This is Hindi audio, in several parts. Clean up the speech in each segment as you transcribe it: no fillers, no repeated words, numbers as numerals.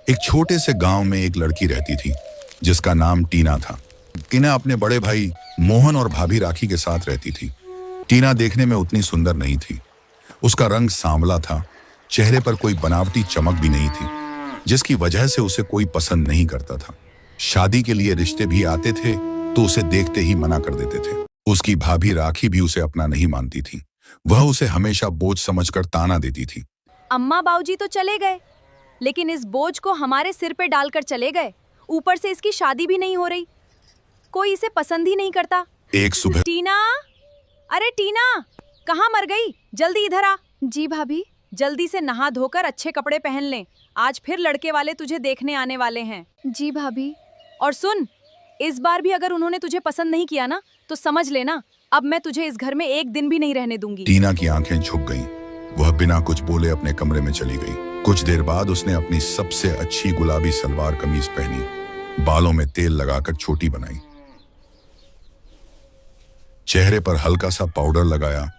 एक छोटे से गांव में एक लड़की रहती थी जिसका नाम टीना था। टीना अपने बड़े भाई मोहन और भाभी राखी के साथ रहती थी। टीना देखने में उतनी सुंदर नहीं थी। उसका रंग सांवला था, चेहरे पर कोई बनावटी चमक भी नहीं थी, जिसकी वजह से उसे कोई पसंद नहीं करता था। शादी के लिए रिश्ते भी आते थे तो उसे देखते ही मना कर देते थे। उसकी भाभी राखी भी उसे अपना नहीं मानती थी। वह उसे हमेशा बोझ समझकर ताना देती थी। अम्मा बाबूजी तो चले गए, लेकिन इस बोझ को हमारे सिर पे डालकर चले गए। ऊपर से इसकी शादी भी नहीं हो रही, कोई इसे पसंद ही नहीं करता। एक सुबह टीना, अरे टीना, कहाँ मर गई? जल्दी इधर आ। जी भाभी। जल्दी से नहा धोकर अच्छे कपड़े पहन ले, आज फिर लड़के वाले तुझे देखने आने वाले हैं। जी भाभी। और सुन, इस बार भी अगर उन्होंने तुझे पसंद नहीं किया ना, तो समझ लेना अब मैं तुझे इस घर में एक दिन भी नहीं रहने दूंगी। टीना की आंखें झुक गईं। वह बिना कुछ बोले अपने कमरे में चली गई। कुछ देर बाद उसने अपनी सबसे अच्छी गुलाबी सलवार कमीज पहनी, बालों में तेल लगाकर छोटी बनाई, चेहरे पर हल्का सा पाउडर लगाया,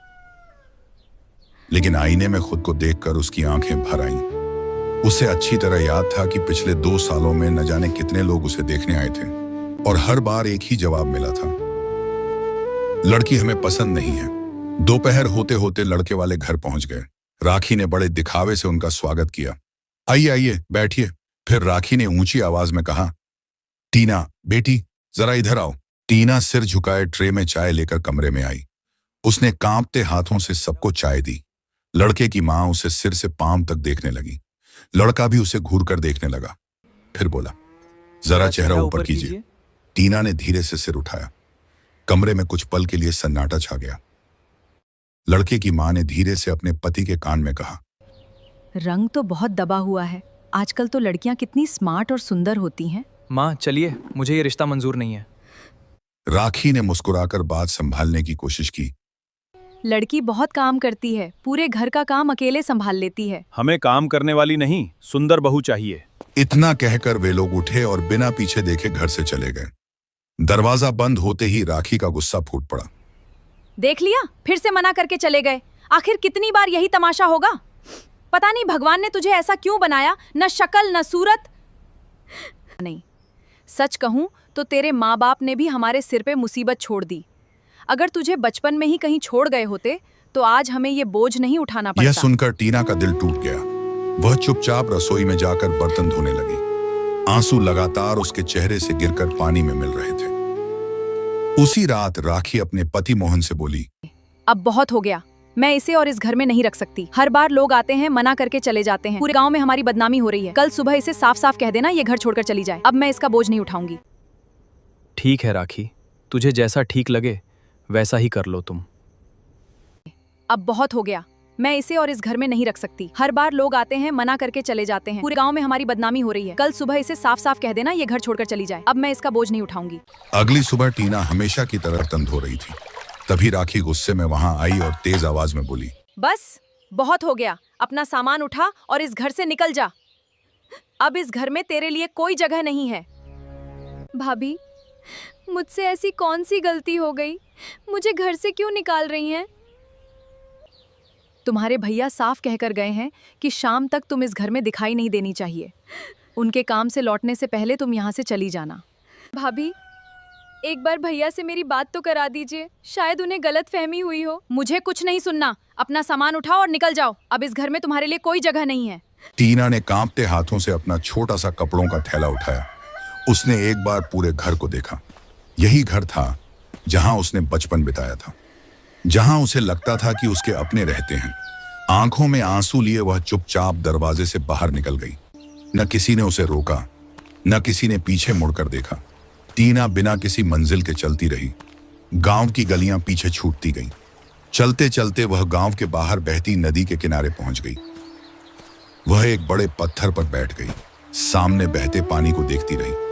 लेकिन आईने में खुद को देखकर उसकी आंखें भर आईं। उसे अच्छी तरह याद था कि पिछले 2 सालों में न जाने कितने लोग उसे देखने आए थे और हर बार एक ही जवाब मिला था, लड़की हमें पसंद नहीं है। दोपहर होते होते लड़के वाले घर पहुंच गए। राखी ने बड़े दिखावे से उनका स्वागत किया। आइए आइए बैठिए। फिर राखी ने ऊंची आवाज में कहा, टीना बेटी जरा इधर आओ। टीना सिर झुकाए ट्रे में चाय लेकर कमरे में आई। उसने कांपते हाथों से सबको चाय दी। लड़के की मां उसे सिर से पांव तक देखने लगी। लड़का भी उसे घूर कर देखने लगा। फिर बोला, जरा चेहरा ऊपर कीजिए। टीना ने धीरे से सिर उठाया। कमरे में कुछ पल के लिए सन्नाटा छा गया। लड़के की मां ने धीरे से अपने पति के कान में कहा, रंग तो बहुत दबा हुआ है। आजकल तो लड़कियां कितनी स्मार्ट और सुंदर होती हैं। माँ चलिए, मुझे ये रिश्ता मंजूर नहीं है। राखी ने मुस्कुराकर बात संभालने की कोशिश की। लड़की बहुत काम करती है, पूरे घर का काम अकेले संभाल लेती है। हमें काम करने वाली नहीं, सुंदर बहू चाहिए। इतना कहकर वे लोग उठे और बिना पीछे देखे घर से चले गए। दरवाजा बंद होते ही राखी का गुस्सा फूट पड़ा। देख लिया, फिर से मना करके चले गए। आखिर कितनी बार यही तमाशा होगा? पता नहीं भगवान ने तुझे ऐसा क्यों बनाया, न शक्ल न सूरत। नहीं, सच कहूं तो तेरे माँ बाप ने भी हमारे सिर पे मुसीबत छोड़ दी। अगर तुझे बचपन में ही कहीं छोड़ गए होते तो आज हमें ये बोझ नहीं उठाना पड़ता। यह सुनकर टीना का दिल टूट गया। वह चुपचाप रसोई में जाकर बर्तन धोने लगी। आंसू लगातार उसके चेहरे से गिरकर पानी में मिल रहे थे। उसी रात राखी अपने पति मोहन से बोली, अब बहुत हो गया, मैं इसे और इस घर में नहीं रख सकती। हर बार लोग आते हैं, मना करके चले जाते हैं। पूरे गांव में हमारी बदनामी हो रही है। कल सुबह इसे साफ साफ कह देना ये घर छोड़कर चली जाए। अब मैं इसका बोझ नहीं उठाऊंगी। ठीक है राखी, तुझे जैसा ठीक लगे वैसा ही कर लो तुम। अब बहुत हो गया, मैं इसे और इस घर में नहीं रख सकती। हर बार लोग आते हैं, मना करके चले जाते हैं। पूरे गांव में हमारी बदनामी हो रही है। कल सुबह इसे साफ साफ कह देना ये घर छोड़कर चली जाए। अब मैं इसका बोझ नहीं उठाऊंगी। अगली सुबह टीना हमेशा की तरह बर्तन धो रही थी। तभी राखी गुस्से में वहां आई और तेज आवाज में बोली, बस बहुत हो गया, अपना सामान उठा और इस घर से निकल जा। अब इस घर में तेरे लिए कोई जगह नहीं है। भाभी, मुझसे ऐसी कौन सी गलती हो गई? मुझे घर से क्यों निकाल रही हैं? तुम्हारे भैया साफ कहकर गए हैं कि शाम तक तुम इस घर में दिखाई नहीं देनी चाहिए। उनके काम से लौटने से पहले तुम यहाँ से चली जाना। भाभी, एक बार भैया से मेरी बात तो करा दीजिए, शायद उन्हें गलत फहमी हुई हो। मुझे कुछ नहीं सुनना, अपना सामान उठाओ और निकल जाओ। अब इस घर में तुम्हारे लिए कोई जगह नहीं है। टीना ने कांपते हाथों से अपना छोटा सा कपड़ों का थैला उठाया। उसने एक बार पूरे घर को देखा। यही घर था जहां उसने बचपन बिताया था, जहां उसे लगता था कि उसके अपने रहते हैं। आंखों में आंसू लिए वह चुपचाप दरवाजे से बाहर निकल गई। न किसी ने उसे रोका, न किसी ने पीछे मुड़कर देखा। टीना बिना किसी मंजिल के चलती रही। गांव की गलियां पीछे छूटती गईं। चलते चलते वह गांव के बाहर बहती नदी के किनारे पहुंच गई। वह एक बड़े पत्थर पर बैठ गई, सामने बहते पानी को देखती रही।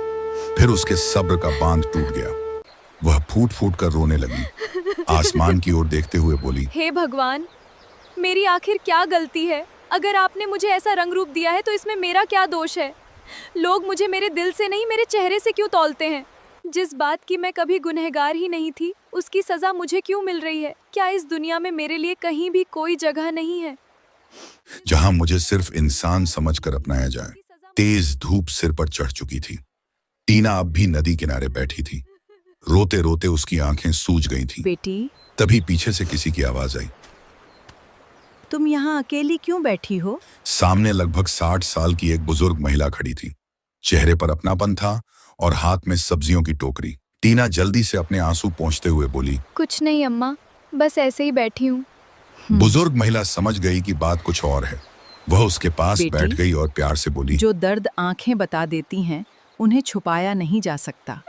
फिर उसके सब्र का बांध टूट गया। वह फूट फूट कर रोने लगी। आसमान की ओर देखते हुए बोली, हे भगवान, मेरी आखिर क्या गलती है? अगर आपने मुझे ऐसा रंग रूप दिया है तो इसमें मेरा क्या दोष है? लोग मुझे मेरे दिल से नहीं, मेरे चेहरे से क्यों तौलते हैं? जिस बात की मैं कभी गुनहगार ही नहीं थी, उसकी सजा मुझे क्यों मिल रही है? क्या इस दुनिया में मेरे लिए कहीं भी कोई जगह नहीं है जहां मुझे सिर्फ इंसान समझकर अपनाया जाए? तेज धूप सिर पर चढ़ चुकी थी। टीना अब भी नदी किनारे बैठी थी। रोते रोते उसकी आंखें सूज गई थीं। बेटी, तभी पीछे से किसी की आवाज आई। तुम यहाँ अकेली क्यों बैठी हो? सामने लगभग 60 साल की एक बुजुर्ग महिला खड़ी थी। चेहरे पर अपनापन था और हाथ में सब्जियों की टोकरी। टीना जल्दी से अपने आंसू पोंछते हुए बोली, कुछ नहीं अम्मा, बस ऐसे ही बैठी हूँ। बुजुर्ग महिला समझ गई कि बात कुछ और है। वह उसके पास बेटी, बैठ गई और प्यार से बोली, जो दर्द आंखें बता देती हैं, उन्हें छुपाया नहीं जा सकता।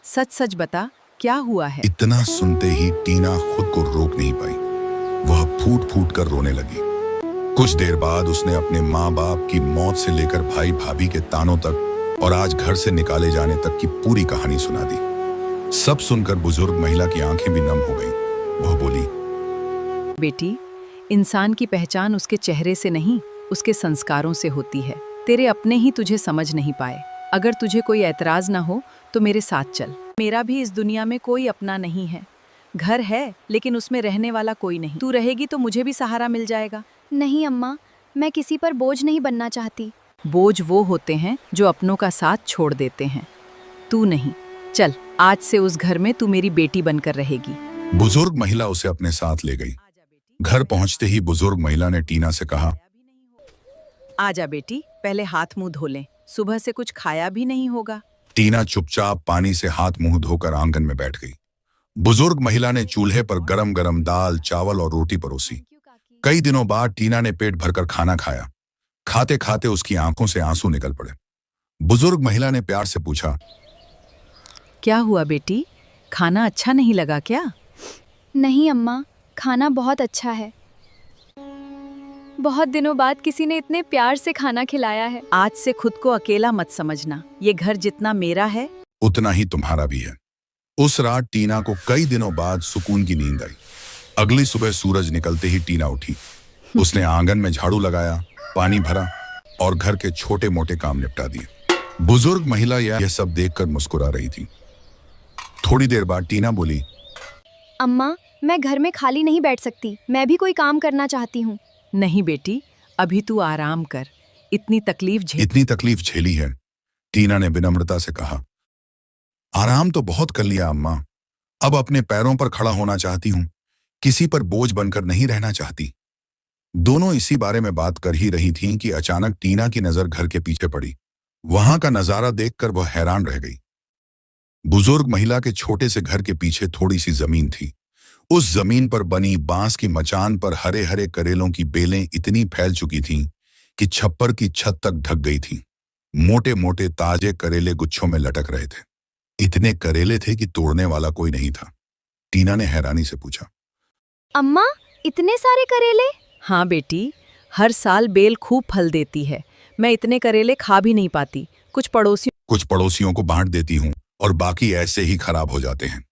सच सच बता, क्या हुआ है? इतना सुनते ही टीना खुद को रोक नहीं पाई। वह फूट फूट कर रोने लगी। कुछ देर बाद उसने अपने माँ बाप की मौत से लेकर भाई भाभी के तानों तक और आज घर से निकाले जाने तक की पूरी कहानी सुना दी। सब सुनकर बुजुर्ग महिला की आंखें भी नम हो गईं। वह बोली, बेटी, इंसान की पहचान उसके चेहरे से नहीं, उसके संस्कारों से होती है। तेरे अपने ही तुझे समझ नहीं पाए। अगर तुझे कोई ऐतराज ना हो तो मेरे साथ चल। मेरा भी इस दुनिया में कोई अपना नहीं है। घर है लेकिन उसमें रहने वाला कोई नहीं। तू रहेगी तो मुझे भी सहारा मिल जाएगा। नहीं अम्मा, मैं किसी पर बोझ नहीं बनना चाहती। बोझ वो होते हैं जो अपनों का साथ छोड़ देते हैं। तू नहीं। चल, आज से उस घर में तू मेरी बेटी बनकर रहेगी। बुजुर्ग महिला उसे अपने साथ ले गई। घर पहुंचते ही बुजुर्ग महिला ने टीना से कहा, आजा बेटी, पहले हाथ मुंह धो लें। सुबह से कुछ खाया भी नहीं होगा। टीना चुपचाप पानी से हाथ मुंह धोकर आंगन में बैठ गई। बुजुर्ग महिला ने चूल्हे पर गरम गरम दाल, चावल और रोटी परोसी। कई दिनों बाद टीना ने पेट भरकर खाना खाया। खाते खाते उसकी आंखों से आंसू निकल पड़े। बुजुर्ग महिला ने प्यार से पूछा, क्या हुआ बेटी, खाना अच्छा नहीं लगा क्या? नहीं अम्मा, खाना बहुत अच्छा है। बहुत दिनों बाद किसी ने इतने प्यार से खाना खिलाया है। आज से खुद को अकेला मत समझना। ये घर जितना मेरा है उतना ही तुम्हारा भी है। उस रात टीना को कई दिनों बाद सुकून की नींद आई। अगली सुबह सूरज निकलते ही टीना उठी। उसने आंगन में झाड़ू लगाया, पानी भरा और घर के छोटे मोटे काम निपटा दिए। बुजुर्ग महिला यह सब देखकर मुस्कुरा रही थी। थोड़ी देर बाद टीना बोली, अम्मा, मैं घर में खाली नहीं बैठ सकती। मैं भी कोई काम करना चाहती हूँ। नहीं बेटी, अभी तू आराम कर। इतनी तकलीफ झेली है। टीना ने विनम्रता से कहा, आराम तो बहुत कर लिया अम्मा। अब अपने पैरों पर खड़ा होना चाहती हूँ। किसी पर बोझ बनकर नहीं रहना चाहती। दोनों इसी बारे में बात कर ही रही थीं कि अचानक टीना की नजर घर के पीछे पड़ी। वहां का नजारा देखकर वह हैरान रह गई। बुजुर्ग महिला के छोटे से घर के पीछे थोड़ी सी जमीन थी। उस जमीन पर बनी बांस की मचान पर हरे हरे करेलों की बेलें इतनी फैल चुकी थीं कि छप्पर की छत तक ढक गई थीं। मोटे मोटे ताजे करेले गुच्छों में लटक रहे थे। इतने करेले थे कि तोड़ने वाला कोई नहीं था। टीना ने हैरानी से पूछा, अम्मा, इतने सारे करेले? हाँ बेटी, हर साल बेल खूब फल देती है। मैं इतने करेले खा भी नहीं पाती। कुछ पड़ोसियों को बांट देती हूँ और बाकी ऐसे ही खराब हो जाते हैं।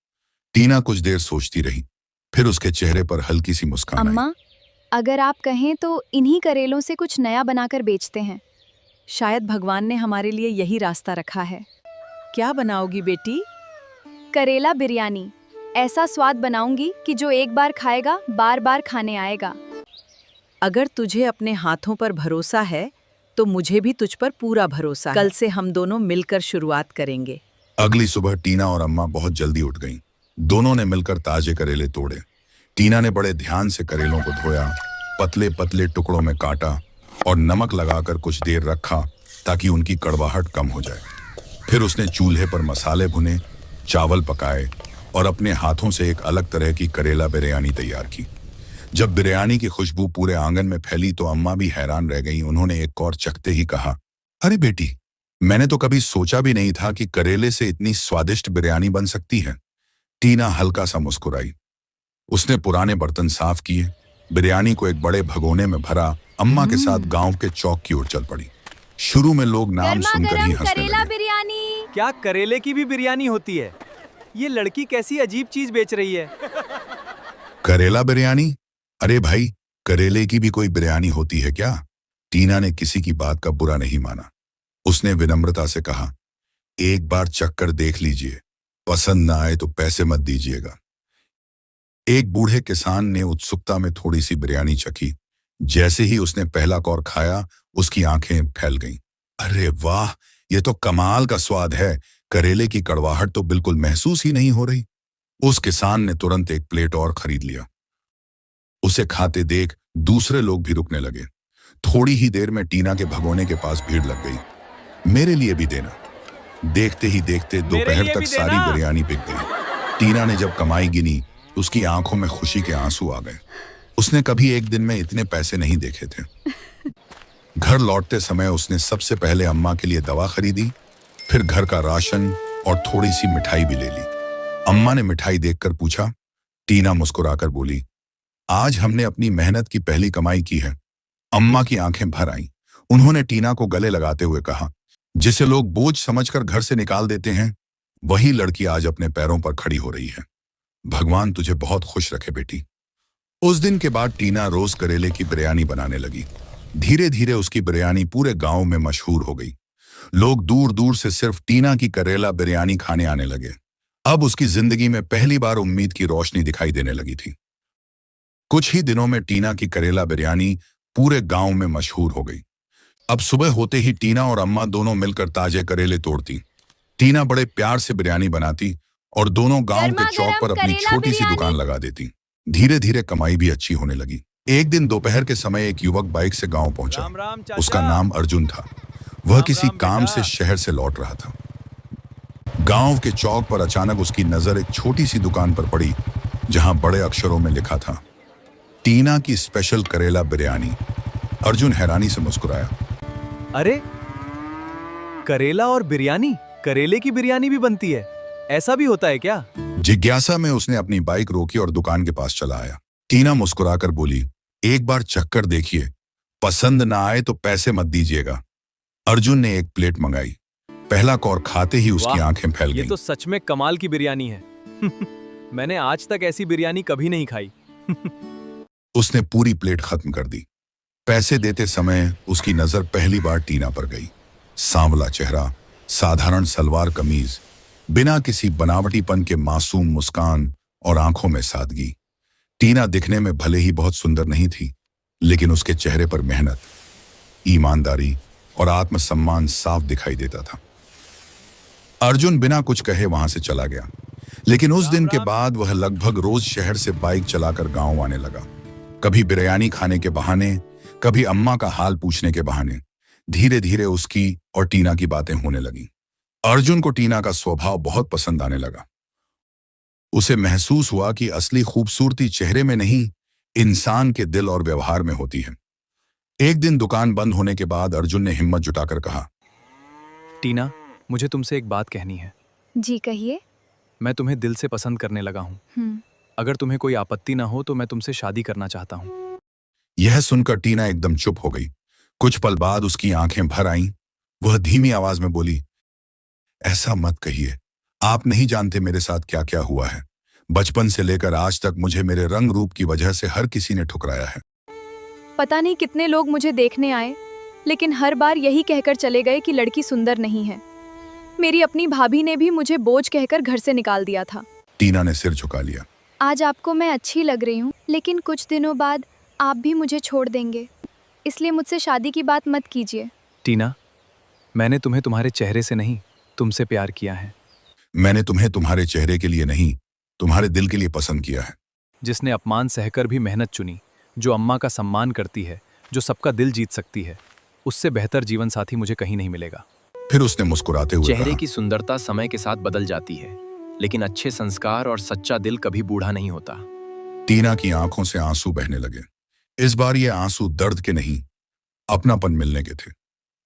टीना कुछ देर सोचती रही, फिर उसके चेहरे पर हल्की सी मुस्कान आई। अम्मा, अगर आप कहें तो इन्हीं करेलों से कुछ नया बनाकर बेचते हैं। शायद भगवान ने हमारे लिए यही रास्ता रखा है। क्या बनाओगी बेटी? करेला बिरयानी। ऐसा स्वाद बनाऊंगी कि जो एक बार खाएगा बार बार खाने आएगा। अगर तुझे अपने हाथों पर भरोसा है तो मुझे भी तुझ पर पूरा भरोसा है। कल से हम दोनों मिलकर शुरुआत करेंगे। अगली सुबह टीना और अम्मा बहुत जल्दी उठ गईं। दोनों ने मिलकर ताजे करेले तोड़े। टीना ने बड़े ध्यान से करेलों को धोया, पतले पतले टुकड़ों में काटा और नमक लगाकर कुछ देर रखा ताकि उनकी कड़वाहट कम हो जाए। फिर उसने चूल्हे पर मसाले भुने, चावल पकाए और अपने हाथों से एक अलग तरह की करेला बिरयानी तैयार की। जब बिरयानी की खुशबू पूरे आंगन में फैली तो अम्मा भी हैरान रह गईं। उन्होंने एक और चखते ही कहा, अरे बेटी, मैंने तो कभी सोचा भी नहीं था कि करेले से इतनी स्वादिष्ट बिरयानी बन सकती है। टीना हल्का सा मुस्कुराई। उसने पुराने बर्तन साफ किए, बिरयानी को एक बड़े भगोने में भरा, अम्मा के साथ गांव के चौक की ओर चल पड़ी। शुरू में लोग नाम सुनकर ही हंसने करेला लगे। बिरयानी। क्या करेले की भी बिरयानी होती है? ये लड़की कैसी अजीब चीज बेच रही है। करेला बिरयानी? अरे भाई, करेले की भी कोई बिरयानी होती है क्या? टीना ने किसी की बात का बुरा नहीं माना। उसने विनम्रता से कहा, एक बार चख कर देख लीजिए, पसंद ना आए तो पैसे मत दीजिएगा। एक बूढ़े किसान ने उत्सुकता में थोड़ी सी बिरयानी चखी। जैसे ही उसने पहला कौर खाया, उसकी आंखें फैल गईं। अरे वाह, ये तो कमाल का स्वाद है। करेले की कड़वाहट तो बिल्कुल महसूस ही नहीं हो रही। उस किसान ने तुरंत एक प्लेट और खरीद लिया। उसे खाते देख दूसरे लोग भी रुकने लगे। थोड़ी ही देर में टीना के भगोने के पास भीड़ लग गई। मेरे लिए भी देना। देखते ही देखते दोपहर लिए तक भी सारी देना। बिरयानी बिक गई। टीना ने जब कमाई गिनी, उसकी आंखों में खुशी के आंसू आ गए। उसने कभी एक दिन में इतने पैसे नहीं देखे थे। घर लौटते समय उसने सबसे पहले अम्मा के लिए दवा खरीदी, फिर घर का राशन और थोड़ी सी मिठाई भी ले ली। अम्मा ने मिठाई देखकर पूछा। टीना मुस्कुराकर बोली, आज हमने अपनी मेहनत की पहली कमाई की है। अम्मा की आंखें भर आईं। उन्होंने टीना को गले लगाते हुए कहा, जिसे लोग बोझ समझकर घर से निकाल देते हैं, वही लड़की आज अपने पैरों पर खड़ी हो रही है। भगवान तुझे बहुत खुश रखे बेटी। उस दिन के बाद टीना रोज करेले की बिरयानी बनाने लगी। धीरे धीरे उसकी बिरयानी पूरे गांव में मशहूर हो गई। लोग दूर दूर से सिर्फ टीना की करेला बिरयानी खाने आने लगे। अब उसकी जिंदगी में पहली बार उम्मीद की रोशनी दिखाई देने लगी थी। कुछ ही दिनों में टीना की करेला बिरयानी पूरे गांव में मशहूर हो गई। अब सुबह होते ही टीना और अम्मा दोनों मिलकर ताजे करेले तोड़ती। टीना बड़े प्यार से बिरयानी बनाती और दोनों गांव के चौक पर अपनी छोटी सी दुकान लगा देती। धीरे धीरे कमाई भी अच्छी होने लगी। एक दिन दोपहर के समय एक युवक बाइक से गांव पहुंचा। राम राम चाचा। उसका नाम अर्जुन था। वह किसी राम काम बेटा। से शहर से लौट रहा था। गांव के चौक पर अचानक उसकी नजर एक छोटी सी दुकान पर पड़ी, जहां बड़े अक्षरों में लिखा था, टीना की स्पेशल करेला बिरयानी। अर्जुन हैरानी से मुस्कुराया। अरे, करेला और बिरयानी? करेले की बिरयानी भी बनती है? ऐसा भी होता है क्या? जिज्ञासा में उसने अपनी बाइक रोकी और दुकान के पास चला आया। टीना मुस्कुराकर बोली, एक बार चक्कर देखिए, पसंद ना आए तो पैसे मत दीजिएगा। अर्जुन ने एक प्लेट मंगाई। पहला कौर खाते ही उसकी वाह, आंखें फैल ये गईं। तो सच में कमाल की बिरयानी है। मैंने आज तक ऐसी बिरयानी कभी नहीं खाई। उसने पूरी प्लेट खत्म कर दी। पैसे देते समय उसकी नजर पहली बार टीना पर गई। सांवला चेहरा, साधारण सलवार कमीज, बिना किसी बनावटीपन के मासूम मुस्कान और आंखों में सादगी। टीना दिखने में भले ही बहुत सुंदर नहीं थी, लेकिन उसके चेहरे पर मेहनत, ईमानदारी और आत्मसम्मान साफ दिखाई देता था। अर्जुन बिना कुछ कहे वहां से चला गया, लेकिन उस दिन के बाद वह लगभग रोज शहर से बाइक चलाकर गांव आने लगा। कभी बिरयानी खाने के बहाने, कभी अम्मा का हाल पूछने के बहाने। धीरे धीरे उसकी और टीना की बातें होने लगी। अर्जुन को टीना का स्वभाव बहुत पसंद आने लगा। उसे महसूस हुआ कि असली खूबसूरती चेहरे में नहीं, इंसान के दिल और व्यवहार में होती है। एक दिन दुकान बंद होने के बाद अर्जुन ने हिम्मत जुटाकर कहा, टीना, मुझे तुमसे एक बात कहनी है। जी कहिए। मैं तुम्हें दिल से पसंद करने लगा हूँ। अगर तुम्हें कोई आपत्ति ना हो तो मैं तुमसे शादी करना चाहता हूँ। यह सुनकर टीना एकदम चुप हो गई। कुछ पल बाद उसकी आंखें भर आईं। वह धीमी आवाज में बोली, ऐसा मत कहिए। आप नहीं जानते मेरे साथ क्या क्या हुआ है। बचपन से लेकर आज तक मुझे मेरे रंग रूप की वजह से हर किसी ने ठुकराया है। पता नहीं कितने लोग मुझे देखने आए, लेकिन हर बार यही कहकर चले गए कि लड़की सुंदर नहीं है। मेरी अपनी भाभी ने भी मुझे बोझ कहकर घर से निकाल दिया था। टीना ने सिर झुका लिया। आज आपको मैं अच्छी लग रही हूँ, लेकिन कुछ दिनों बाद आप भी मुझे छोड़ देंगे, इसलिए मुझसे शादी की बात मत कीजिए। टीना, मैंने तुम्हें तुम्हारे चेहरे से नहीं, तुमसे प्यार किया है। मैंने तुम्हें तुम्हारे चेहरे के लिए नहीं, तुम्हारे दिल के लिए पसंद किया है। जिसने अपमान सहकर भी मेहनत चुनी, जो अम्मा का सम्मान करती है, जो सबका दिल जीत सकती है, उससे बेहतर जीवन साथी मुझे कहीं नहीं मिलेगा। फिर उसने मुस्कुराते हुए चेहरे कहा, की सुंदरता समय के साथ बदल जाती है, लेकिन अच्छे संस्कार और सच्चा दिल कभी बूढ़ा नहीं होता। टीना की आंखों से आंसू बहने लगे। इस बार ये आंसू दर्द के नहीं, अपनापन मिलने के थे।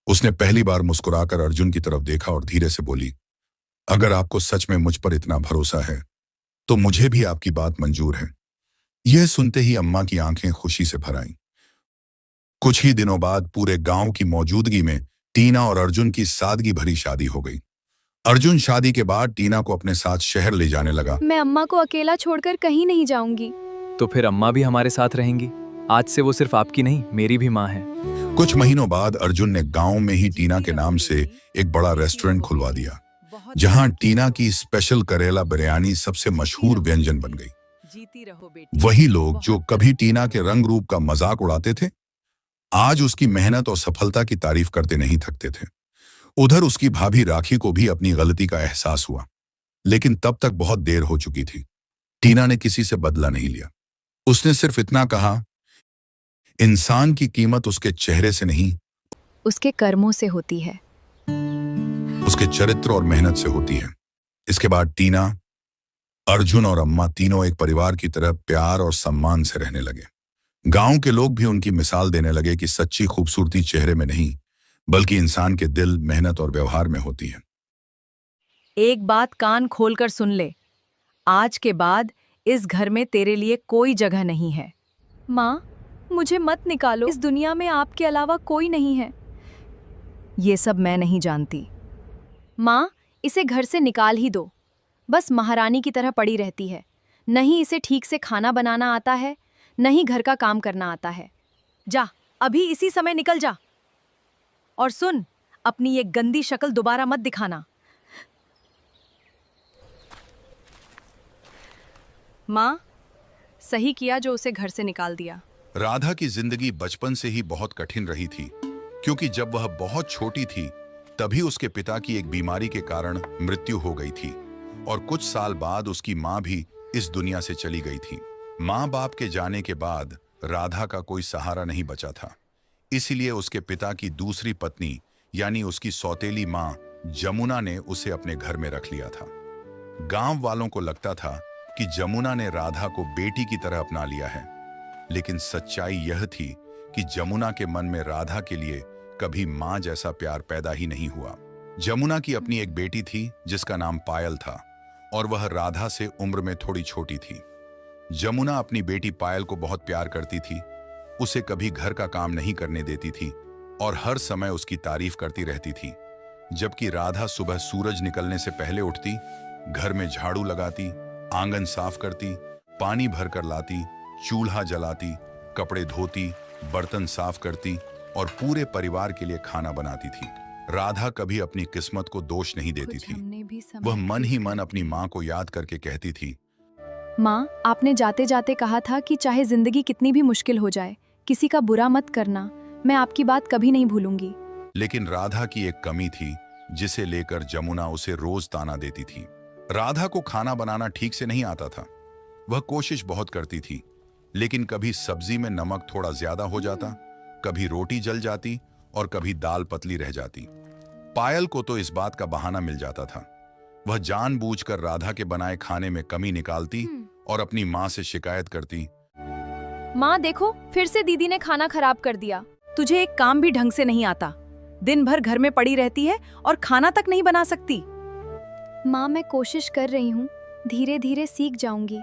उसने पहली बार मुस्कुराकर अर्जुन की तरफ देखा और धीरे से बोली, अगर आपको सच में मुझ पर इतना भरोसा है तो मुझे भी आपकी बात मंजूर है। यह सुनते ही अम्मा की आंखें खुशी से भर आईं। कुछ ही दिनों बाद पूरे गांव की मौजूदगी में टीना और अर्जुन की सादगी भरी शादी हो गई। अर्जुन शादी के बाद टीना को अपने साथ शहर ले जाने लगा। मैं अम्मा को अकेला छोड़कर कहीं नहीं जाऊंगी। तो फिर अम्मा भी हमारे साथ रहेंगी। आज से वो सिर्फ आपकी नहीं, मेरी भी माँ है। कुछ महीनों बाद अर्जुन ने गांव में ही टीना के नाम से एक बड़ा रेस्टोरेंट खुलवा दिया, जहां टीना की स्पेशल करेला बिरयानी सबसे मशहूर व्यंजन बन गई। जीती रहो बेटी। वही लोग जो कभी टीना के रंग रूप का मजाक उड़ाते थे, आज उसकी मेहनत और सफलता की तारीफ करते नहीं थकते थे। उधर उसकी भाभी राखी को भी अपनी गलती का एहसास हुआ, लेकिन तब तक बहुत देर हो चुकी थी। टीना ने किसी से बदला नहीं लिया। उसने सिर्फ इतना कहा, इंसान की कीमत उसके चेहरे से नहीं, उसके कर्मों से होती है। उसके चरित्र और मेहनत से होती है। इसके बाद टीना, अर्जुन और अम्मा तीनों एक परिवार की तरह प्यार और सम्मान से रहने लगे। गांव के लोग भी उनकी मिसाल देने लगे कि सच्ची खूबसूरती चेहरे में नहीं, बल्कि इंसान के दिल, मेहनत और व्यवहार में होती है। एक बात कान खोलकर सुन ले, आज के बाद इस घर में तेरे लिए कोई जगह नहीं है। माँ, मुझे मत निकालो, इस दुनिया में आपके अलावा कोई नहीं है। ये सब मैं नहीं जानती। माँ, इसे घर से निकाल ही दो। बस महारानी की तरह पड़ी रहती है। नहीं इसे ठीक से खाना बनाना आता है, नहीं घर का काम करना आता है। जा, अभी इसी समय निकल जा। और सुन, अपनी ये गंदी शक्ल दोबारा मत दिखाना। माँ, सही किया जो उसे घर से निकाल दिया। राधा की जिंदगी बचपन से ही बहुत कठिन रही थी, क्योंकि जब वह बहुत छोटी थी तभी उसके पिता की एक बीमारी के कारण मृत्यु हो गई थी और कुछ साल बाद उसकी माँ भी इस दुनिया से चली गई थी। माँ बाप के जाने के बाद राधा का कोई सहारा नहीं बचा था, इसलिए उसके पिता की दूसरी पत्नी यानी उसकी सौतेली माँ जमुना ने उसे अपने घर में रख लिया था। गांव वालों को लगता था कि जमुना ने राधा को बेटी की तरह अपना लिया है, लेकिन सच्चाई यह थी कि जमुना के मन में राधा के लिए कभी मां जैसा प्यार पैदा ही नहीं हुआ। जमुना की अपनी एक बेटी थी जिसका नाम पायल था और वह राधा से उम्र में थोड़ी छोटी थी। जमुना अपनी बेटी पायल को बहुत प्यार करती थी, उसे कभी घर का काम नहीं करने देती थी और हर समय उसकी तारीफ करती रहती थी। जबकि राधा सुबह सूरज निकलने से पहले उठती, घर में झाड़ू लगाती, आंगन साफ करती, पानी भरकर लाती, चूल्हा जलाती, कपड़े धोती, बर्तन साफ करती और पूरे परिवार के लिए खाना बनाती थी। राधा कभी अपनी किस्मत को दोष नहीं देती थी। वह मन ही मन अपनी माँ को याद करके कहती थी, माँ, आपने जाते जाते कहा था कि चाहे जिंदगी कितनी भी मुश्किल हो जाए, किसी का बुरा मत करना। मैं आपकी बात कभी नहीं भूलूंगी। लेकिन राधा की एक कमी थी जिसे लेकर जमुना उसे रोज ताना देती थी। राधा को खाना बनाना ठीक से नहीं आता था। वह कोशिश बहुत करती थी, लेकिन कभी सब्जी में नमक थोड़ा ज्यादा हो जाता, कभी रोटी जल जाती और कभी दाल पतली रह जाती। पायल को तो इस बात का बहाना मिल जाता था। वह जानबूझकर राधा के बनाए खाने में कमी निकालती और अपनी माँ से शिकायत करती, माँ देखो, फिर से दीदी ने खाना खराब कर दिया। तुझे एक काम भी ढंग से नहीं आता, दिन भर घर में पड़ी रहती है और खाना तक नहीं बना सकती। माँ, मैं कोशिश कर रही हूँ, धीरे धीरे सीख जाऊंगी।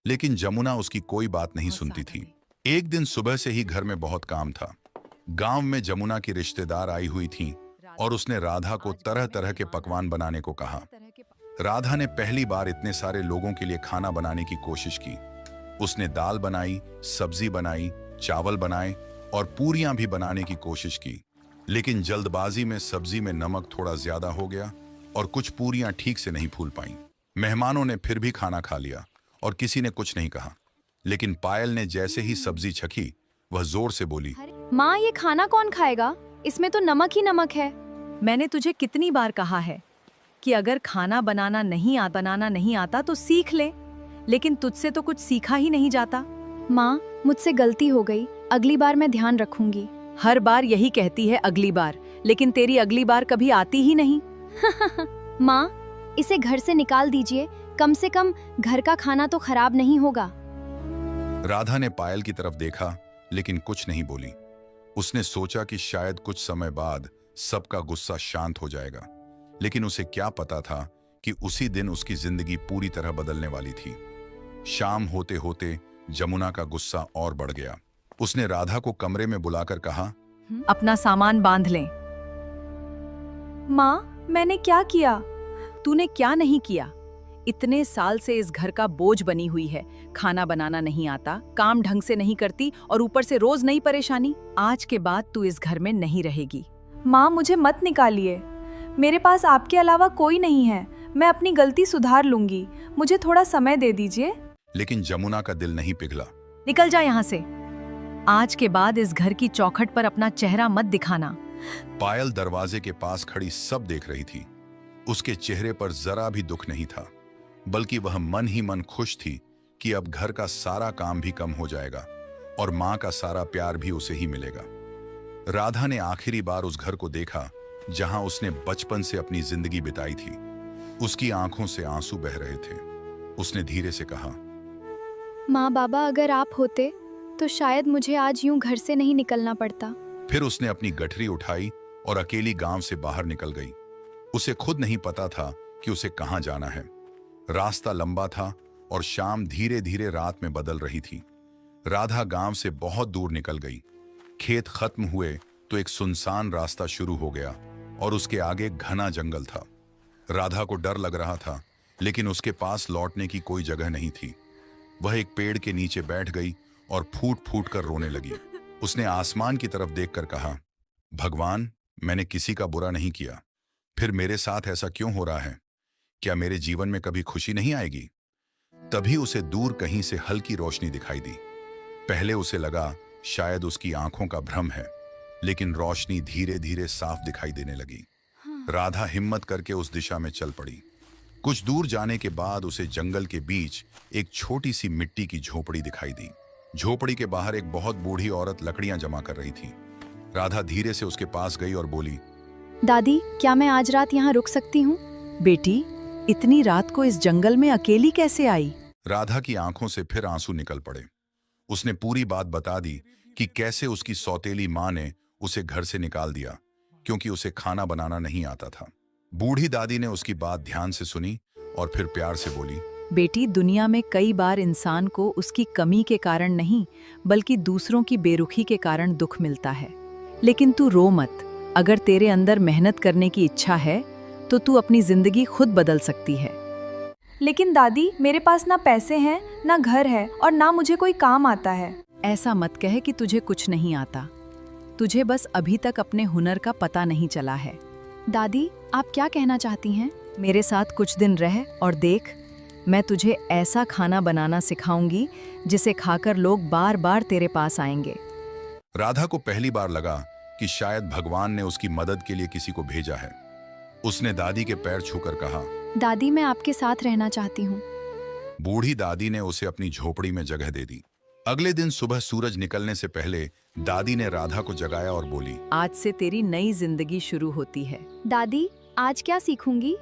लेकिन जमुना उसकी कोई बात नहीं सुनती थी। एक दिन सुबह से ही घर में बहुत काम था। गांव में जमुना की रिश्तेदार आई हुई थीं और उसने राधा को तरह तरह के पकवान बनाने को कहा। राधा ने पहली बार इतने सारे लोगों के लिए खाना बनाने की कोशिश की। उसने दाल बनाई, सब्जी बनाई, चावल बनाए और पूरियां भी बनाने की कोशिश की, लेकिन जल्दबाजी में सब्जी में नमक थोड़ा ज्यादा हो गया और कुछ पूरियां ठीक से नहीं फूल पाईं। मेहमानों ने फिर भी खाना खा लिया और किसी ने कुछ नहीं कहा, लेकिन पायल ने जैसे ही सब्जी चखी, वह जोर से बोली, माँ, ये खाना कौन खाएगा? इसमें तो नमक ही नमक है। मैंने तुझे कितनी बार कहा है कि अगर खाना बनाना नहीं आता तो सीख ले, लेकिन तुझसे तो कुछ सीखा ही नहीं जाता। माँ, मुझसे गलती हो गई, अगली बार मैं ध्यान रखूंगी। हर बार यही कहती है अगली बार, लेकिन तेरी अगली बार कभी आती ही नहीं। माँ, इसे घर से निकाल दीजिए, कम से कम घर का खाना तो खराब नहीं होगा। राधा ने पायल की तरफ देखा, लेकिन कुछ नहीं बोली। उसने सोचा कि शायद कुछ समय बाद सबका गुस्सा शांत हो जाएगा, लेकिन उसे क्या पता था कि उसी दिन उसकी जिंदगी पूरी तरह बदलने वाली थी। शाम होते होते जमुना का गुस्सा और बढ़ गया। उसने राधा को कमरे में बुलाकर कहा, अपना सामान बांध लें। माँ, मैंने क्या किया? तूने क्या नहीं किया? इतने साल से इस घर का बोझ बनी हुई है। खाना बनाना नहीं आता, काम ढंग से नहीं करती और ऊपर से रोज नई परेशानी। आज के बाद तू इस घर में नहीं रहेगी। माँ, मुझे मत निकालिए, मेरे पास आपके अलावा कोई नहीं है। मैं अपनी गलती सुधार लूंगी, मुझे थोड़ा समय दे दीजिए। लेकिन जमुना का दिल नहीं पिघला। निकल जा यहाँ से। आज के बाद इस घर की चौखट पर अपना चेहरा मत दिखाना, पायल दरवाजे के पास खड़ी सब देख रही थी। उसके चेहरे पर जरा भी दुख नहीं था, बल्कि वह मन ही मन खुश थी कि अब घर का सारा काम भी कम हो जाएगा और मां का सारा प्यार भी उसे ही मिलेगा। राधा ने आखिरी बार उस घर को देखा जहां उसने बचपन से अपनी जिंदगी बिताई थी। उसकी आंखों से आंसू बह रहे थे। उसने धीरे से कहा, माँ बाबा, अगर आप होते तो शायद मुझे आज यूं घर से नहीं निकलना पड़ता। फिर उसने अपनी गठरी उठाई और अकेली गांव से बाहर निकल गई। उसे खुद नहीं पता था कि उसे कहां जाना है। रास्ता लंबा था और शाम धीरे धीरे रात में बदल रही थी। राधा गांव से बहुत दूर निकल गई। खेत खत्म हुए तो एक सुनसान रास्ता शुरू हो गया और उसके आगे घना जंगल था। राधा को डर लग रहा था, लेकिन उसके पास लौटने की कोई जगह नहीं थी। वह एक पेड़ के नीचे बैठ गई और फूट फूट कर रोने लगी। उसने आसमान की तरफ देखकर कहा, भगवान, मैंने किसी का बुरा नहीं किया, फिर मेरे साथ ऐसा क्यों हो रहा है? क्या मेरे जीवन में कभी खुशी नहीं आएगी? तभी उसे दूर कहीं से हल्की रोशनी दिखाई दी। पहले उसे लगा शायद उसकी आंखों का भ्रम है, लेकिन रोशनी धीरे धीरे साफ दिखाई देने लगी। राधा हिम्मत करके उस दिशा में चल पड़ी। कुछ दूर जाने के बाद उसे जंगल के बीच एक छोटी सी मिट्टी की झोपड़ी दिखाई दी। झोपड़ी के बाहर एक बहुत बूढ़ी औरत लकड़ियां जमा कर रही थी। राधा धीरे से उसके पास गई और बोली, दादी, क्या मैं आज रात यहाँ रुक सकती हूँ? बेटी, इतनी रात को इस जंगल में अकेली कैसे आई? राधा की आंखों से फिर आंसू निकल पड़े। उसने पूरी बात बता दी कि कैसे उसकी सौतेली मां ने उसे घर से निकाल दिया क्योंकि उसे खाना बनाना नहीं आता था। बूढ़ी दादी ने उसकी बात ध्यान से सुनी और फिर प्यार से बोली, बेटी, दुनिया में कई बार इंसान को उसकी कमी के कारण नहीं, बल्कि दूसरों की बेरुखी के कारण दुख मिलता है। लेकिन तू रो मत। अगर तेरे अंदर मेहनत करने की इच्छा है तो तू अपनी जिंदगी खुद बदल सकती है। लेकिन दादी, मेरे पास ना पैसे हैं, ना घर है और ना मुझे कोई काम आता है। ऐसा मत कहे कि तुझे कुछ नहीं आता। तुझे बस अभी तक अपने हुनर का पता नहीं चला है। दादी, आप क्या कहना चाहती हैं? मेरे साथ कुछ दिन रह और देख, मैं तुझे ऐसा खाना बनाना सिखाऊंगी जिसे खाकर लोग बार बार तेरे पास आएंगे। राधा को पहली बार लगा कि शायद भगवान ने उसकी मदद के लिए किसी को भेजा है। उसने दादी के पैर छूकर कहा, दादी, मैं आपके साथ रहना चाहती हूँ। बूढ़ी दादी ने उसे अपनी झोपड़ी में जगह दे दी। अगले दिन सुबह सूरज निकलने से पहले दादी ने राधा को जगाया और बोली, आज से तेरी नई जिंदगी शुरू होती है। दादी, आज क्या सीखूंगी?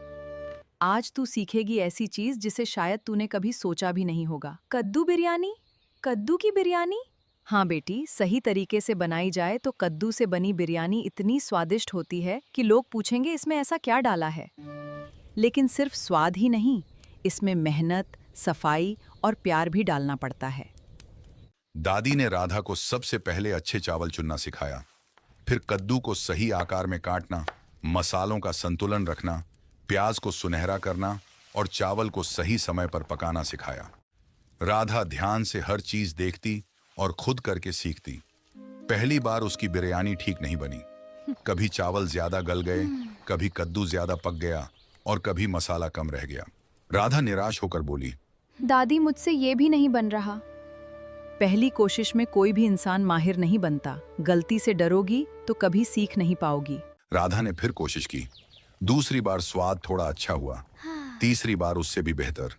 आज तू सीखेगी ऐसी चीज जिसे शायद तूने कभी सोचा भी नहीं होगा। कद्दू बिरयानी? कद्दू की बिरयानी? हाँ बेटी, सही तरीके से बनाई जाए तो कद्दू से बनी बिरयानी इतनी स्वादिष्ट होती है कि लोग पूछेंगे इसमें ऐसा क्या डाला है। लेकिन सिर्फ स्वाद ही नहीं, इसमें मेहनत, सफाई और प्यार भी डालना पड़ता है। दादी ने राधा को सबसे पहले अच्छे चावल चुनना सिखाया, फिर कद्दू को सही आकार में काटना, मसालों का संतुलन रखना, प्याज को सुनहरा करना और चावल को सही समय पर पकाना सिखाया। राधा ध्यान से हर चीज देखती और खुद करके सीखती। पहली बार उसकी बिरयानी ठीक नहीं बनी। कभी चावल ज्यादा गल गए, कभी कद्दू ज्यादा पक गया और कभी मसाला कम रह गया। राधा निराश होकर बोली, दादी, मुझसे ये भी नहीं बन रहा। पहली कोशिश में कोई भी इंसान माहिर नहीं बनता। गलती से डरोगी तो कभी सीख नहीं पाओगी। राधा ने फिर कोशिश की। दूसरी बार स्वाद थोड़ा अच्छा हुआ, तीसरी बार उससे भी बेहतर।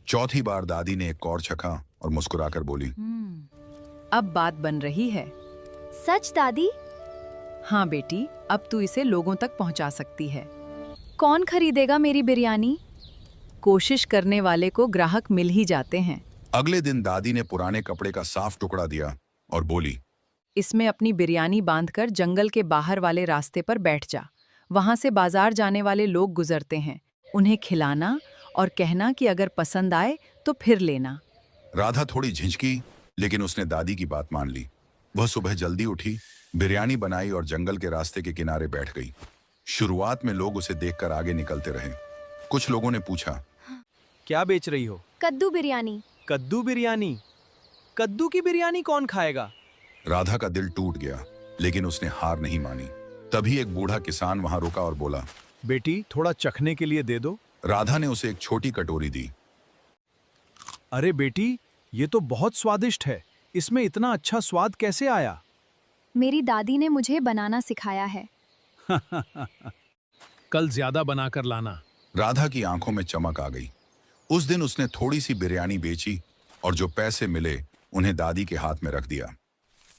चौथी बार दादी ने एक कौर चखा और मुस्कुराकर बोली, अब बात बन रही है। सच दादी? हाँ बेटी, अब तू इसे लोगों तक पहुंचा सकती है। कौन खरीदेगा मेरी बिरयानी? कोशिश करने वाले को ग्राहक मिल ही जाते हैं। अगले दिन दादी ने पुराने कपड़े का साफ टुकड़ा दिया और बोली, इसमें अपनी बिरयानी बांधकर जंगल के बाहर वाले रास्ते पर बैठ जा। वहां से बाजार जाने वाले लोग गुजरते हैं। उन्हें खिलाना और कहना कि अगर पसंद आए तो फिर लेना। राधा थोड़ी झिझकी, लेकिन उसने दादी की बात मान ली। वह सुबह जल्दी उठी, बिरयानी बनाई और जंगल के रास्ते के किनारे बैठ गई। शुरुआत में लोग उसे देखकर आगे निकलते रहे। कुछ लोगों ने पूछा, क्या बेच रही हो? कद्दू बिरयानी। कद्दू बिरयानी? कद्दू की बिरयानी कौन खाएगा? राधा का दिल टूट गया, लेकिन उसने हार नहीं मानी। तभी एक बूढ़ा किसान वहां रुका और बोला, बेटी, थोड़ा चखने के लिए दे दो। राधा ने उसे एक छोटी कटोरी दी। अरे बेटी, ये तो बहुत स्वादिष्ट है। इसमें इतना अच्छा स्वाद कैसे आया? मेरी दादी ने मुझे बनाना सिखाया है। कल ज्यादा बनाकर लाना। राधा की आंखों में चमक आ गई। उस दिन उसने थोड़ी सी बिरयानी बेची और जो पैसे मिले उन्हें दादी के हाथ में रख दिया।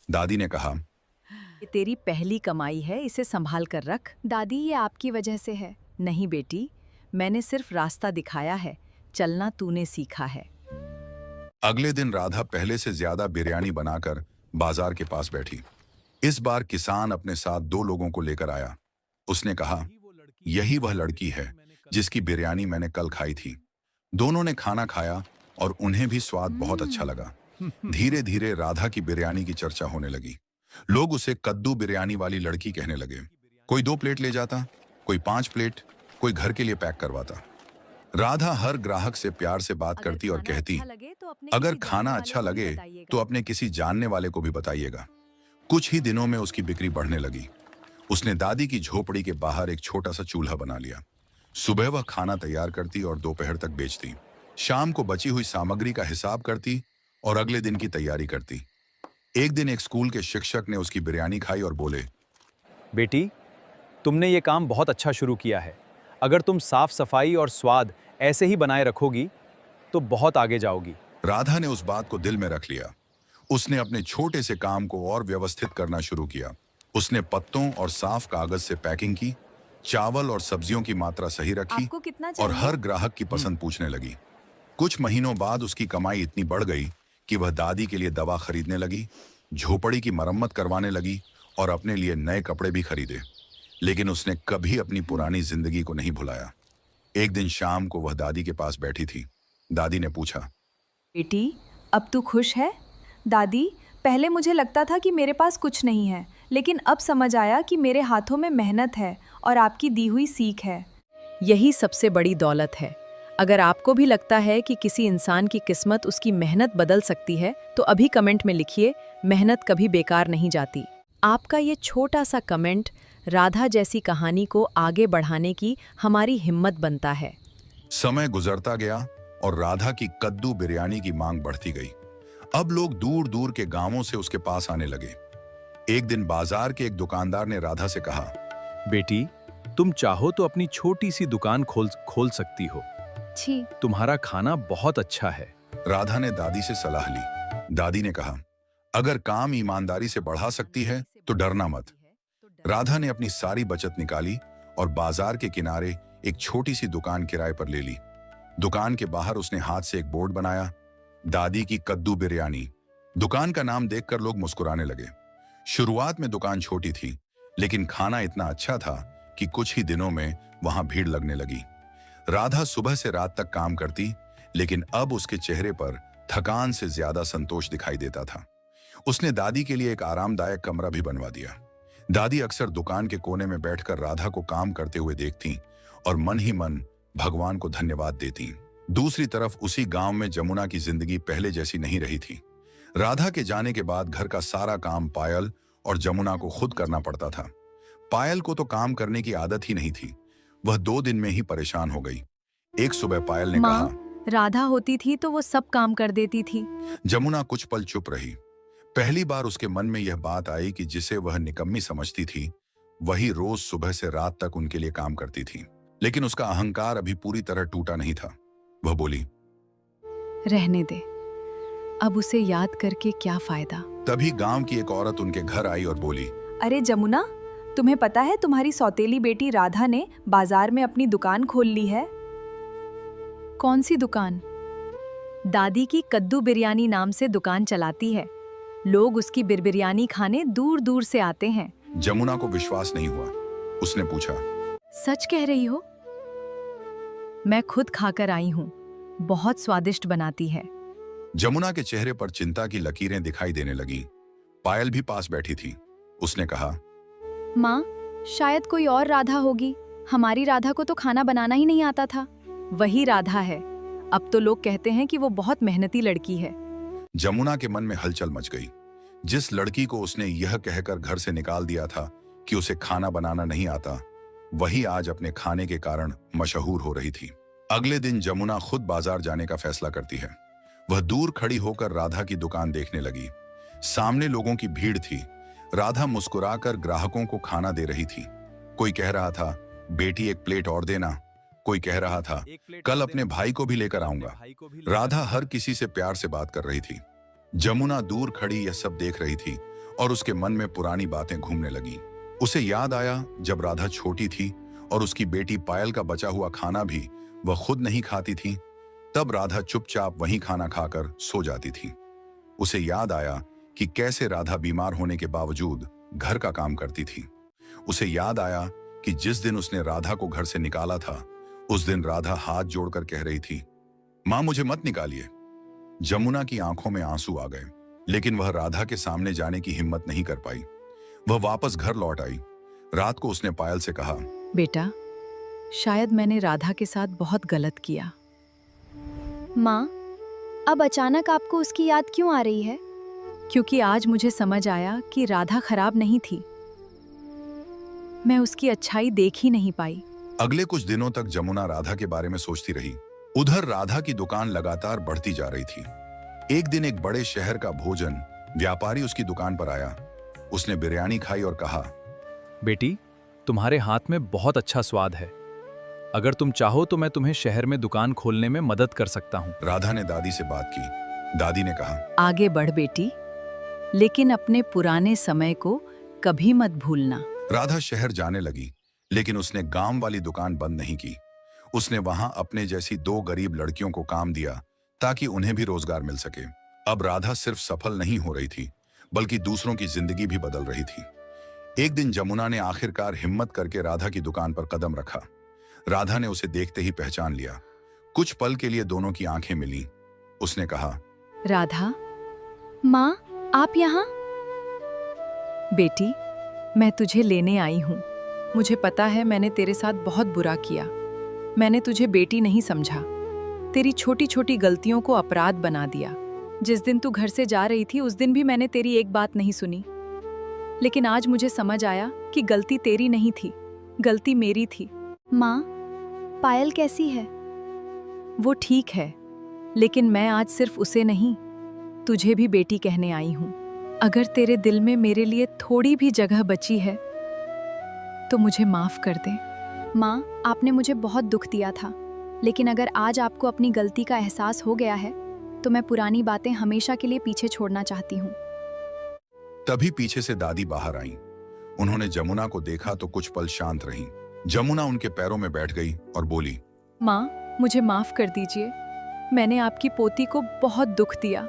दादी ने कहा, ये तेरी पहली कमाई है, इसे संभाल कर रख। दादी, ये आपकी वजह से है। नहीं बेटी, मैंने सिर्फ रास्ता दिखाया है, चलना तूने सीखा है। अगले दिन राधा पहले से ज्यादा बिरयानी बनाकर बाजार के पास बैठी। इस बार किसान अपने साथ 2 लोगों को लेकर आया। उसने कहा, यही वह लड़की है जिसकी बिरयानी मैंने कल खाई थी। दोनों ने खाना खाया और उन्हें भी स्वाद बहुत अच्छा लगा। धीरे धीरे राधा की बिरयानी की चर्चा होने लगी। लोग उसे कद्दू बिरयानी वाली लड़की कहने लगे। कोई 2 प्लेट ले जाता, कोई 5 प्लेट, कोई घर के लिए पैक करवाता। राधा हर ग्राहक से प्यार से बात करती और कहती, अगर खाना अच्छा लगे तो अपने किसी जानने वाले को भी बताइएगा। कुछ ही दिनों में उसकी बिक्री बढ़ने लगी। उसने दादी की झोपड़ी के बाहर एक छोटा सा चूल्हा बना लिया। सुबह वह खाना तैयार करती और दोपहर तक बेचती। शाम को बची हुई सामग्री का हिसाब करती और अगले दिन की तैयारी करती। एक दिन एक स्कूल के शिक्षक ने उसकी बिरयानी खाई और बोले, बेटी, तुमने ये काम बहुत अच्छा शुरू किया है। अगर तुम साफ सफाई और स्वाद ऐसे ही बनाए रखोगी तो बहुत आगे जाओगी। राधा ने उस बात को दिल में रख लिया। उसने अपने छोटे से काम को और व्यवस्थित करना शुरू किया। उसने पत्तों और साफ कागज से पैकिंग की, चावल और सब्जियों की मात्रा सही रखी आपको कितना और चाहिए? हर ग्राहक की पसंद पूछने लगी। कुछ महीनों बाद उसकी कमाई इतनी बढ़ गई कि वह दादी के लिए दवा खरीदने लगी, झोपड़ी की मरम्मत करवाने लगी और अपने लिए नए कपड़े भी खरीदे। लेकिन उसने कभी अपनी पुरानी जिंदगी को नहीं भुलाया। एक दिन शाम को वह दादी के पास बैठी थी। दादी ने पूछा, बेटी, अब तू खुश है? दादी, पहले मुझे लगता था कि मेरे पास कुछ नहीं है, लेकिन अब समझ आया कि मेरे हाथों में मेहनत है और आपकी दी हुई सीख है। यही सबसे बड़ी दौलत है। अगर आपको भी लगता है कि किसी इंसान की किस्मत उसकी मेहनत बदल सकती है तो अभी कमेंट में लिखिए, मेहनत कभी बेकार नहीं जाती। आपका ये छोटा सा कमेंट राधा जैसी कहानी को आगे बढ़ाने की हमारी हिम्मत बनता है। समय गुजरता गया और राधा की कद्दू बिरयानी की मांग बढ़ती गई। अब लोग दूर दूर के गांवों से उसके पास आने लगे। एक दिन बाजार के एक दुकानदार ने राधा से कहा, बेटी, तुम चाहो तो अपनी छोटी सी दुकान खोल सकती हो। छी, तुम्हारा खाना बहुत अच्छा है। राधा ने दादी से सलाह ली। दादी ने कहा, अगर काम ईमानदारी से बढ़ा सकती है तो डरना मत। राधा ने अपनी सारी बचत निकाली और बाजार के किनारे एक छोटी सी दुकान किराए पर ले ली। दुकान के बाहर उसने हाथ से एक बोर्ड बनाया, दादी की कद्दू बिरयानी। दुकान का नाम देखकर लोग मुस्कुराने लगे। शुरुआत में दुकान छोटी थी, लेकिन खाना इतना अच्छा था कि कुछ ही दिनों में वहां भीड़ लगने लगी। राधा सुबह से रात तक काम करती, लेकिन अब उसके चेहरे पर थकान से ज्यादा संतोष दिखाई देता था। उसने दादी के लिए एक आरामदायक कमरा भी बनवा दिया। दादी अक्सर दुकान के कोने में बैठकर राधा को काम करते हुए देखती और मन ही मन भगवान को धन्यवाद देती। दूसरी तरफ उसी गांव में जमुना की जिंदगी पहले जैसी नहीं रही थी। राधा के जाने के बाद घर का सारा काम पायल और जमुना को खुद करना पड़ता था। पायल को तो काम करने की आदत ही नहीं थी। वह 2 दिन में ही परेशान हो गई। एक सुबह पायल ने माँ, कहा, राधा होती थी तो वो सब काम कर देती थी। जमुना कुछ पल चुप रही। पहली बार उसके मन में यह बात आई कि जिसे वह निकम्मी समझती थी, वही रोज सुबह से रात तक उनके लिए काम करती थी। लेकिन उसका अहंकार अभी पूरी तरह टूटा नहीं था। वह बोली, रहने दे, अब उसे याद करके क्या फायदा। तभी गांव की एक औरत उनके घर आई और बोली, अरे जमुना, तुम्हें पता है तुम्हारी सौतेली बेटी राधा ने बाजार में अपनी दुकान खोल ली है? कौन सी दुकान? दादी की कद्दू बिरयानी नाम से दुकान चलाती है। लोग उसकी बिरयानी खाने दूर दूर से आते हैं। जमुना को विश्वास नहीं हुआ। उसने पूछा, सच कह रही हो? मैं खुद खाकर आई हूँ, बहुत स्वादिष्ट बनाती है। जमुना के चेहरे पर चिंता की लकीरें दिखाई देने लगीं। पायल भी पास बैठी थी। उसने कहा, माँ, शायद कोई और राधा होगी। हमारी राधा को तो खाना बनाना ही नहीं आता था। वही राधा है। अब तो लोग कहते हैं कि वो बहुत मेहनती लड़की है। जमुना के मन में हलचल मच गई। जिस लड़की को उसने यह कहकर घर से निकाल दिया था कि उसे खाना बनाना नहीं आता, वही आज अपने खाने के कारण मशहूर हो रही थी। अगले दिन जमुना खुद बाजार जाने का फैसला करती है। वह दूर खड़ी होकर राधा की दुकान देखने लगी। सामने लोगों की भीड़ थी। राधा मुस्कुराकर ग्राहकों को खाना दे रही थी। कोई कह रहा था, बेटी एक प्लेट और देना। कोई कह रहा था, कल अपने भाई को भी लेकर आऊंगा। राधा हर किसी से प्यार से बात कर रही थी। जमुना दूर खड़ी यह सब देख रही थी और उसके मन में पुरानी बातें घूमने लगी। उसे याद आया जब राधा छोटी थी और उसकी बेटी पायल का बचा हुआ खाना भी वह खुद नहीं खाती थी। तब राधा चुपचाप वहीं खाना खाकर सो जाती थी। उसे याद आया कि कैसे राधा बीमार होने के बावजूद घर का काम करती थी। उसे याद आया कि जिस दिन उसने राधा को घर से निकाला था, उस दिन राधा हाथ जोड़कर कह रही थी, मां मुझे मत निकालिए। जमुना की आंखों में आंसू आ गए, लेकिन वह राधा के सामने जाने की हिम्मत नहीं कर पाई। वह वापस घर लौट आई। रात को उसने पायल से कहा, बेटा, शायद मैंने राधा के साथ बहुत गलत किया। माँ, अब अचानक आपको उसकी याद क्यों आ रही है? क्योंकि आज मुझे समझ आया कि राधा खराब नहीं थी। मैं उसकी अच्छाई देख ही नहीं पाई। अगले कुछ दिनों तक जमुना राधा के बारे में सोचती रही। उधर राधा की दुकान लगातार बढ़ती जा रही थी। एक दिन एक बड़े शहर का भोजन व्यापारी उसकी दुकान पर आया। उसने बिरयानी खाई और कहा, बेटी, तुम्हारे हाथ में बहुत अच्छा स्वाद है। अगर तुम चाहो तो मैं तुम्हें शहर में दुकान खोलने में मदद कर सकता हूँ। राधा ने दादी से बात की। दादी ने कहा, आगे बढ़ बेटी, लेकिन अपने पुराने समय को कभी मत भूलना। राधा शहर जाने लगी, लेकिन उसने गांव वाली दुकान बंद नहीं की। उसने वहां अपने जैसी 2 गरीब लड़कियों को काम दिया ताकि उन्हें भी रोजगार मिल सके। अब राधा सिर्फ सफल नहीं हो रही थी, बल्कि दूसरों की जिंदगी भी बदल रही थी। एक दिन जमुना ने आखिरकार हिम्मत करके राधा की दुकान पर कदम रखा। राधा ने उसे देखते ही पहचान लिया। कुछ पल के लिए दोनों की आंखें मिली। उसने कहा, राधा, माँ, आप यहाँ? बेटी, मैं तुझे लेने आई हूँ। मुझे पता है मैंने तेरे साथ बहुत बुरा किया। मैंने तुझे बेटी नहीं समझा। तेरी छोटी छोटी गलतियों को अपराध बना दिया। जिस दिन तू घर से जा रही थी उस दिन भी मैंने तेरी एक बात नहीं सुनी। लेकिन आज मुझे समझ आया कि गलती तेरी नहीं थी, गलती मेरी थी। माँ, पायल कैसी है? वो ठीक है, लेकिन मैं आज सिर्फ उसे नहीं, तुझे भी बेटी कहने आई हूँ। अगर तेरे दिल में मेरे लिए थोड़ी भी जगह बची है तो मुझे माफ कर दे। माँ, आपने मुझे बहुत दुख दिया था, लेकिन अगर आज आपको अपनी गलती का एहसास हो गया है तो मैं पुरानी बातें हमेशा के लिए पीछे छोड़ना चाहती हूँ। तभी पीछे से दादी बाहर आईं। उन्होंने जमुना को देखा तो कुछ पल शांत रहीं। जमुना उनके पैरों में बैठ गई और बोली, माँ, मुझे माफ कर दीजिए। मैंने आपकी पोती को बहुत दुख दिया।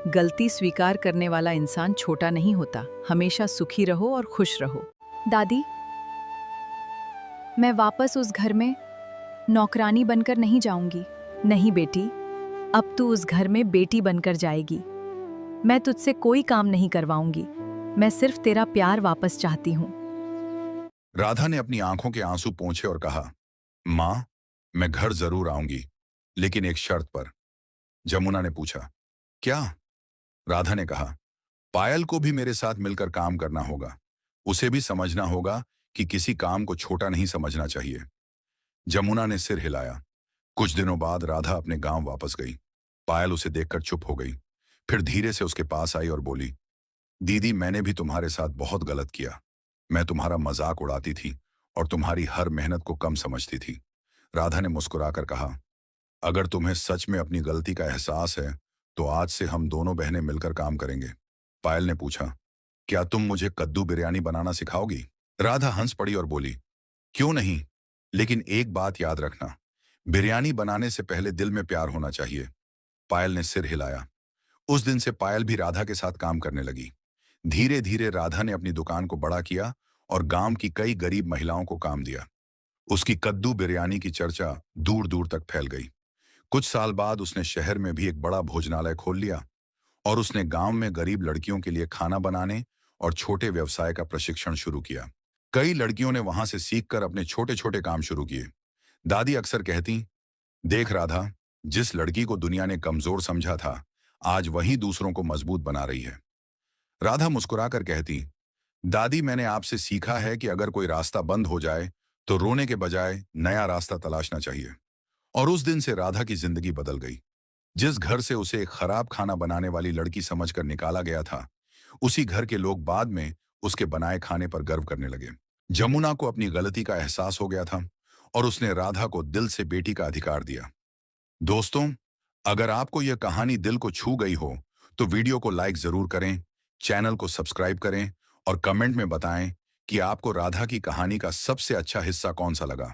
गलती स्वीकार करने वाला इंसान छोटा नहीं होता। हमेशा सुखी रहो और खुश रहो। दादी, मैं वापस उस घर में नौकरानी बनकर नहीं जाऊंगी। नहीं बेटी, अब तू उस घर में बेटी बनकर जाएगी। मैं तुझसे कोई काम नहीं करवाऊंगी। मैं सिर्फ तेरा प्यार वापस चाहती हूँ। राधा ने अपनी आंखों के आंसू पोंछे और कहा, मां, मैं घर जरूर आऊंगी, लेकिन एक शर्त पर। जमुना ने पूछा, क्या? राधा ने कहा, पायल को भी मेरे साथ मिलकर काम करना होगा। उसे भी समझना होगा कि किसी काम को छोटा नहीं समझना चाहिए। जमुना ने सिर हिलाया। कुछ दिनों बाद राधा अपने गांव वापस गई। पायल उसे देखकर चुप हो गई। फिर धीरे से उसके पास आई और बोली, दीदी, मैंने भी तुम्हारे साथ बहुत गलत किया। मैं तुम्हारा मजाक उड़ाती थी और तुम्हारी हर मेहनत को कम समझती थी। राधा ने मुस्कुराकर कहा, अगर तुम्हें सच में अपनी गलती का एहसास है तो आज से हम दोनों बहनें मिलकर काम करेंगे। पायल ने पूछा, क्या तुम मुझे कद्दू बिरयानी बनाना सिखाओगी? राधा हंस पड़ी और बोली, क्यों नहीं, लेकिन एक बात याद रखना, बिरयानी बनाने से पहले दिल में प्यार होना चाहिए। पायल ने सिर हिलाया। उस दिन से पायल भी राधा के साथ काम करने लगी। धीरे धीरे राधा ने अपनी दुकान को बड़ा किया और गांव की कई गरीब महिलाओं को काम दिया। उसकी कद्दू बिरयानी की चर्चा दूर दूर तक फैल गई। कुछ साल बाद उसने शहर में भी एक बड़ा भोजनालय खोल लिया और उसने गांव में गरीब लड़कियों के लिए खाना बनाने और छोटे व्यवसाय का प्रशिक्षण शुरू किया। कई लड़कियों ने वहां से सीखकर अपने छोटे छोटे काम शुरू किए। दादी अक्सर कहती, देख राधा, जिस लड़की को दुनिया ने कमजोर समझा था, आज वही दूसरों को मजबूत बना रही है। राधा मुस्कुराकर कहती, दादी, मैंने आपसे सीखा है कि अगर कोई रास्ता बंद हो जाए तो रोने के बजाय नया रास्ता तलाशना चाहिए। और उस दिन से राधा की जिंदगी बदल गई। जिस घर से उसे एक खराब खाना बनाने वाली लड़की समझकर निकाला गया था, उसी घर के लोग बाद में उसके बनाए खाने पर गर्व करने लगे। जमुना को अपनी गलती का एहसास हो गया था और उसने राधा को दिल से बेटी का अधिकार दिया। दोस्तों, अगर आपको यह कहानी दिल को छू गई हो तो वीडियो को लाइक जरूर करें, चैनल को सब्सक्राइब करें और कमेंट में बताएं कि आपको राधा की कहानी का सबसे अच्छा हिस्सा कौन सा लगा।